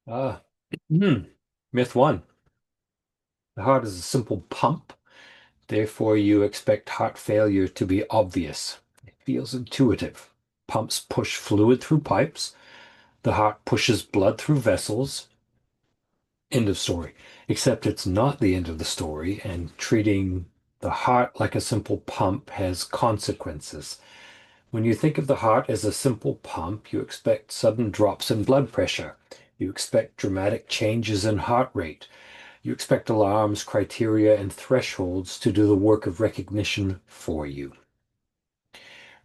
Ah, hmm. Myth one. The heart is a simple pump. Therefore, you expect heart failure to be obvious. It feels intuitive. Pumps push fluid through pipes. The heart pushes blood through vessels. End of story. Except it's not the end of the story, and treating the heart like a simple pump has consequences. When you think of the heart as a simple pump, you expect sudden drops in blood pressure. You expect dramatic changes in heart rate. You expect alarms, criteria, and thresholds to do the work of recognition for you.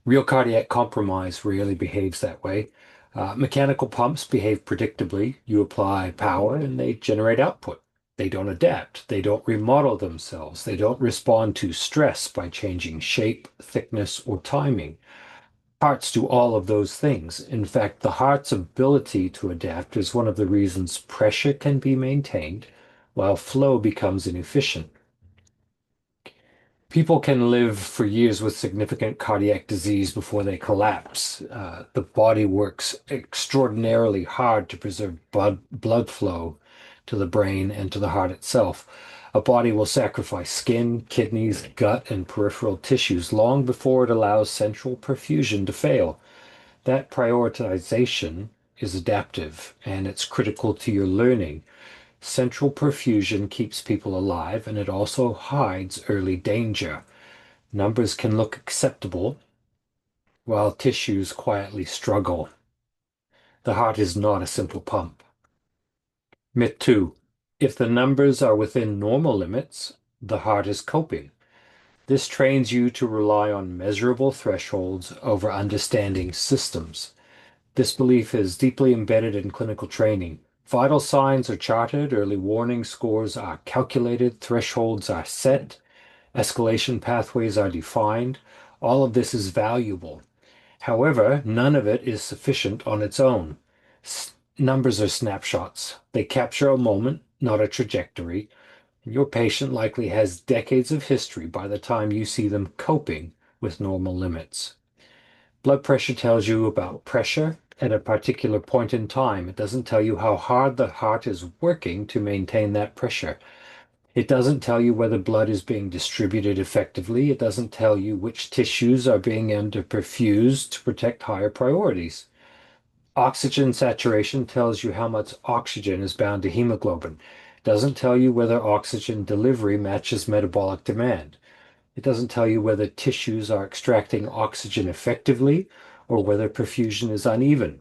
Real cardiac compromise rarely behaves that way. Mechanical pumps behave predictably. You apply power and they generate output. They don't adapt. They don't remodel themselves. They don't respond to stress by changing shape, thickness, or timing. Hearts do all of those things. In fact, the heart's ability to adapt is one of the reasons pressure can be maintained while flow becomes inefficient. People can live for years with significant cardiac disease before they collapse. The body works extraordinarily hard to preserve blood flow to the brain and to the heart itself. A body will sacrifice skin, kidneys, gut, and peripheral tissues long before it allows central perfusion to fail. That prioritization is adaptive and it's critical to your learning. Central perfusion keeps people alive and it also hides early danger. Numbers can look acceptable while tissues quietly struggle. The heart is not a simple pump. Myth two, if the numbers are within normal limits, the heart is coping. This trains you to rely on measurable thresholds over understanding systems. This belief is deeply embedded in clinical training. Vital signs are charted, early warning scores are calculated, thresholds are set, escalation pathways are defined. All of this is valuable. However, none of it is sufficient on its own. Numbers are snapshots. They capture a moment, not a trajectory. Your patient likely has decades of history by the time you see them coping with normal limits. Blood pressure tells you about pressure at a particular point in time. It doesn't tell you how hard the heart is working to maintain that pressure. It doesn't tell you whether blood is being distributed effectively. It doesn't tell you which tissues are being underperfused to protect higher priorities. Oxygen saturation tells you how much oxygen is bound to hemoglobin. It doesn't tell you whether oxygen delivery matches metabolic demand. It doesn't tell you whether tissues are extracting oxygen effectively or whether perfusion is uneven.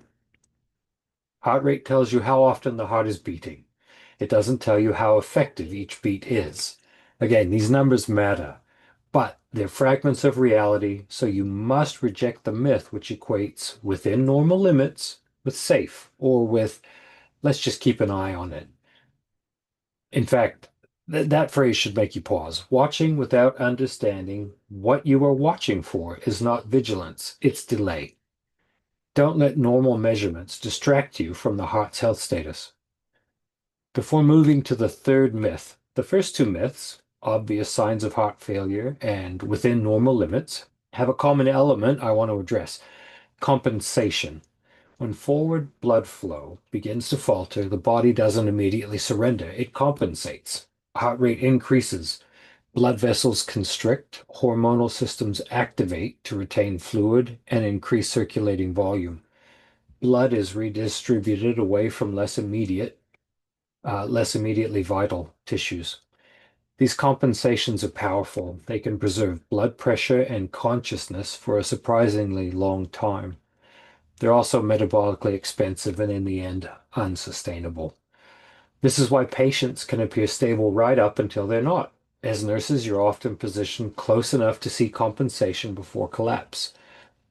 Heart rate tells you how often the heart is beating. It doesn't tell you how effective each beat is. Again, these numbers matter, but they're fragments of reality, so you must reject the myth which equates within normal limits with safe or with let's just keep an eye on it. In fact, that phrase should make you pause. Watching without understanding what you are watching for is not vigilance, it's delay. Don't let normal measurements distract you from the heart's health status. Before moving to the third myth, the first two myths, obvious signs of heart failure and within normal limits, have a common element I want to address: compensation. When forward blood flow begins to falter, the body doesn't immediately surrender, it compensates. Heart rate increases, blood vessels constrict, hormonal systems activate to retain fluid and increase circulating volume. Blood is redistributed away from less immediately vital tissues. These compensations are powerful. They can preserve blood pressure and consciousness for a surprisingly long time. They're also metabolically expensive and, in the end, unsustainable. This is why patients can appear stable right up until they're not. As nurses, you're often positioned close enough to see compensation before collapse,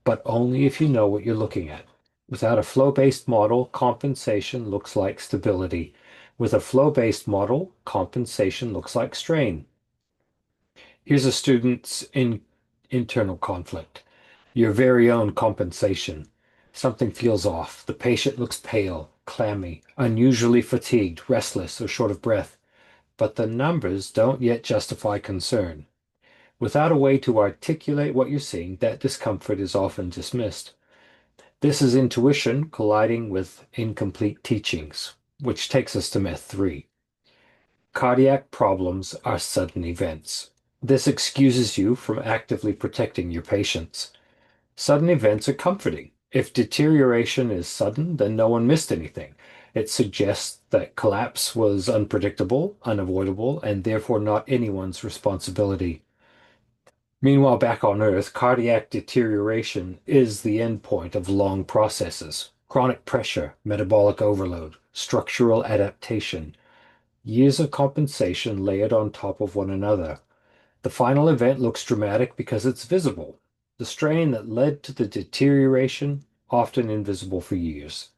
but only if you know what you're looking at. Without a flow-based model, compensation looks like stability. With a flow-based model, compensation looks like strain. Here's a student's internal conflict. Your very own compensation. Something feels off. The patient looks pale, clammy, unusually fatigued, restless, or short of breath. But the numbers don't yet justify concern. Without a way to articulate what you're seeing, that discomfort is often dismissed. This is intuition colliding with incomplete teachings. which takes us to myth three. Cardiac problems are sudden events. This excuses you from actively protecting your patients. Sudden events are comforting. If deterioration is sudden, then no one missed anything. It suggests that collapse was unpredictable, unavoidable, and therefore not anyone's responsibility. Meanwhile, back on Earth, cardiac deterioration is the endpoint of long processes. Chronic pressure, metabolic overload, structural adaptation, years of compensation layered on top of one another. The final event looks dramatic because it's visible. The strain that led to the deterioration, often invisible for years.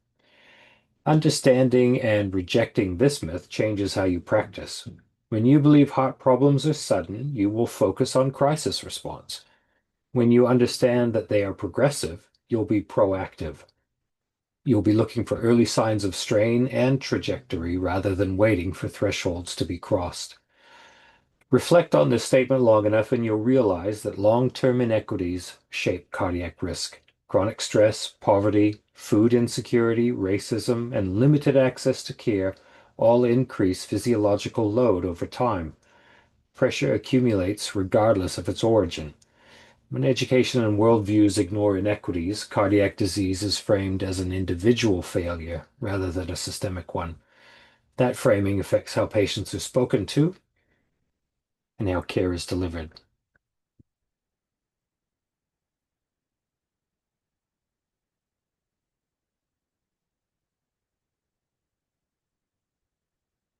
Understanding and rejecting this myth changes how you practice. When you believe heart problems are sudden, you will focus on crisis response. When you understand that they are progressive, you'll be proactive. You'll be looking for early signs of strain and trajectory rather than waiting for thresholds to be crossed. Reflect on this statement long enough and you'll realize that long-term inequities shape cardiac risk. Chronic stress, poverty, food insecurity, racism, and limited access to care all increase physiological load over time. Pressure accumulates regardless of its origin. When education and worldviews ignore inequities, cardiac disease is framed as an individual failure rather than a systemic one. That framing affects how patients are spoken to and how care is delivered.